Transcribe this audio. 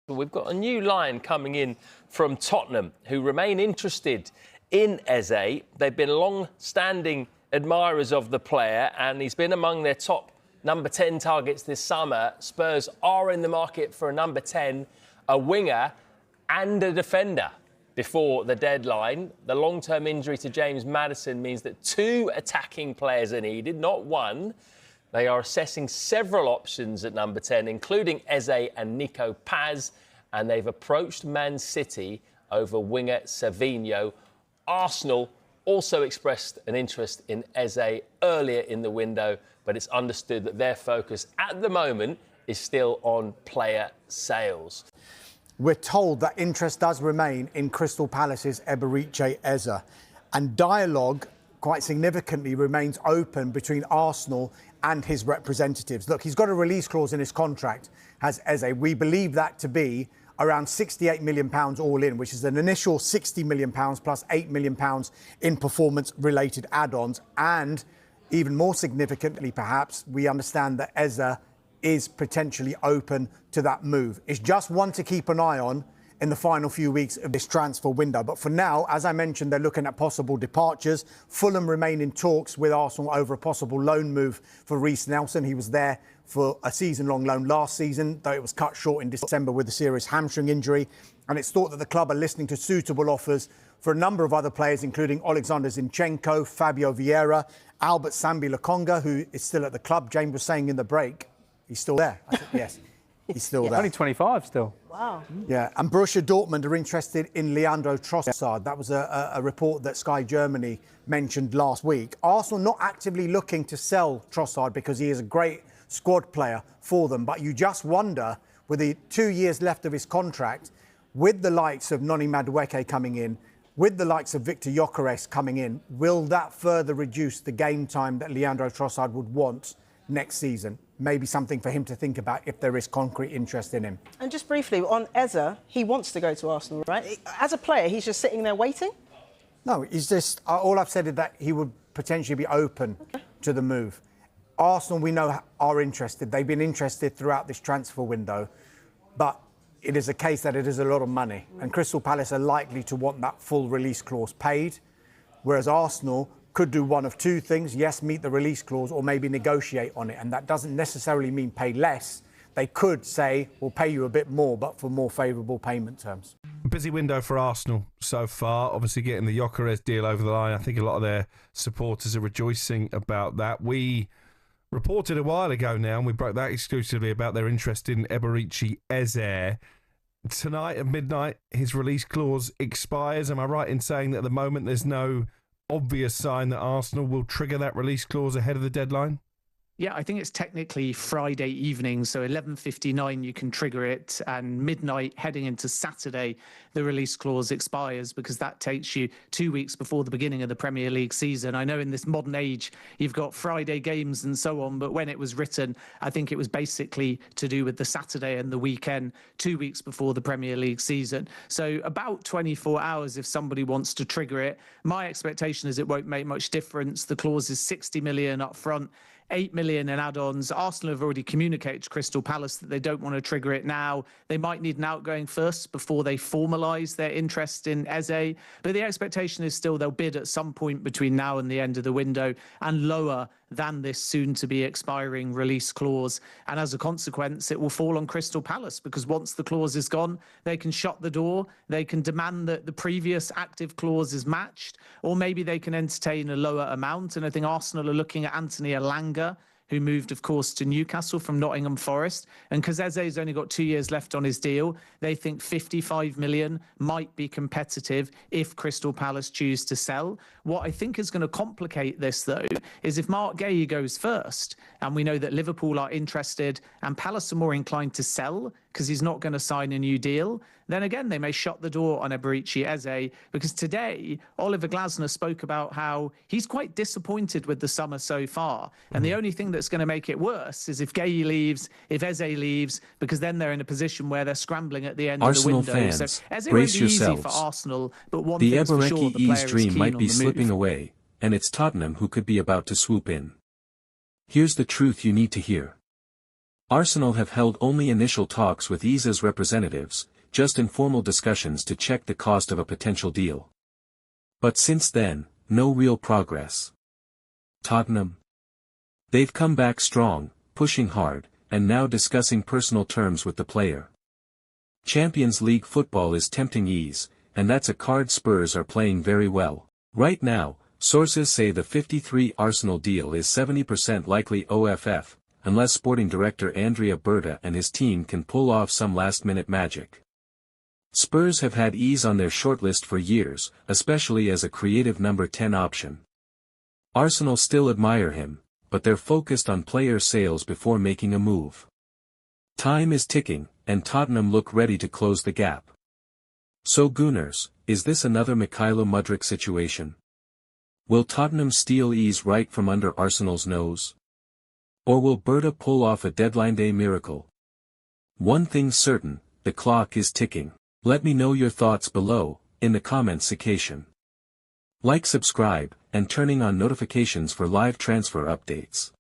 We've got a new line coming in from Tottenham, who remain interested in Eze. They've been long-standing admirers of the player, and he's been among their top number 10 targets this summer. Spurs are in the market for a number 10, a winger and a defender before the deadline. The long-term injury to James Maddison means that 2 attacking players are needed, not 1. They are assessing several options at number 10, including Eze and Nico Paz, and they've approached Man City over winger Savinho. Arsenal also expressed an interest in Eze earlier in the window, but it's understood that their focus at the moment is still on player sales. We're told that interest does remain in Crystal Palace's Eberechi Eze, and dialogue quite significantly remains open between Arsenal and his representatives. Look, he's got a release clause in his contract, has Eze. We believe that to be around £68 million all in, which is an initial £60 million plus £8 million in performance-related add-ons. And even more significantly, perhaps, we understand that Eze is potentially open to that move. It's just one to keep an eye on in the final few weeks of this transfer window. But for now, as I mentioned, they're looking at possible departures. Fulham remain in talks with Arsenal over a possible loan move for Reece Nelson. He was there for a season-long loan last season, though it was cut short in December with a serious hamstring injury. And it's thought that the club are listening to suitable offers for a number of other players, including Alexander Zinchenko, Fabio Vieira, Albert Sambi Lokonga, who is still at the club. James was saying in the break, he's still there. Yes. He's still there. Only 25 still. Wow. Yeah, and Borussia Dortmund are interested in Leandro Trossard. That was a report that Sky Germany mentioned last week. Arsenal not actively looking to sell Trossard because he is a great squad player for them. But you just wonder, with the 2 years left of his contract, with the likes of Noni Madueke coming in, with the likes of Victor Gyökeres coming in, will that further reduce the game time that Leandro Trossard would want next season? Maybe something for him to think about if there is concrete interest in him. And just briefly, on Eze, he wants to go to Arsenal, right? As a player, he's just sitting there waiting? No, he's just... all I've said is that he would potentially be open to the move. Arsenal, we know, are interested. They've been interested throughout this transfer window. But it is a case that it is a lot of money. And Crystal Palace are likely to want that full release clause paid, whereas Arsenal could do one of 2 things. Yes, meet the release clause, or maybe negotiate on it. And that doesn't necessarily mean pay less. They could say, we'll pay you a bit more, but for more favourable payment terms. Busy window for Arsenal so far. Obviously getting the Gyökeres deal over the line. I think a lot of their supporters are rejoicing about that. We reported a while ago now, and we broke that exclusively, about their interest in Eberechi Eze. Tonight at midnight, his release clause expires. Am I right in saying that at the moment there's no obvious sign that Arsenal will trigger that release clause ahead of the deadline? Yeah, I think it's technically Friday evening, so 11:59 you can trigger it, and midnight heading into Saturday the release clause expires, because that takes you 2 weeks before the beginning of the Premier League season. I know in this modern age you've got Friday games and so on, but when it was written, I think it was basically to do with the Saturday and the weekend, 2 weeks before the Premier League season. So about 24 hours if somebody wants to trigger it. My expectation is it won't make much difference. The clause is 60 million up front, 8 million in add-ons. Arsenal have already communicated to Crystal Palace that they don't want to trigger it now. They might need an outgoing first before they formalise their interest in Eze. But the expectation is still they'll bid at some point between now and the end of the window, and lower than this soon-to-be expiring release clause. And as a consequence, it will fall on Crystal Palace, because once the clause is gone, they can shut the door, they can demand that the previous active clause is matched, or maybe they can entertain a lower amount. And I think Arsenal are looking at Anthony Elanga, who moved, of course, to Newcastle from Nottingham Forest. And because Eze's only got 2 years left on his deal, they think 55 million might be competitive if Crystal Palace choose to sell. What I think is going to complicate this, though, is if Mark Guéhi goes first, and we know that Liverpool are interested and Palace are more inclined to sell because he's not going to sign a new deal, then again, they may shut the door on Eberechi Eze, because today, Oliver Glasner spoke about how he's quite disappointed with the summer so far. And the only thing that's going to make it worse is if Guéhi leaves, if Eze leaves, because then they're in a position where they're scrambling at the end Arsenal of the window. fans, So Eze brace won't be easy yourselves. for Arsenal, but one The thing's for sure, Eberechi the player Eze is dream keen might on be the slipping move. away, and it's Tottenham who could be about to swoop in. Here's the truth you need to hear. Arsenal have held only initial talks with Eze's representatives, just informal discussions to check the cost of a potential deal. But since then, no real progress. Tottenham. They've come back strong, pushing hard, and now discussing personal terms with the player. Champions League football is tempting Eze, and that's a card Spurs are playing very well. Right now, sources say the 53 Arsenal deal is 70% likely OFF, unless sporting director ANDREA BERTA and his team can pull off some last-minute magic. Spurs have had Eze on their shortlist for years, especially as a creative number 10 option. Arsenal still admire him, but they're focused on player sales before making a move. Time is ticking, and Tottenham look ready to close the gap. So Gunners, is this another Mykhailo Mudryk situation? Will Tottenham steal Eze right from under Arsenal's nose? Or will Berta pull off a deadline day miracle? One thing's certain, the clock is ticking. Let me know your thoughts below, in the comments section. Like, subscribe, and turning on notifications for live transfer updates.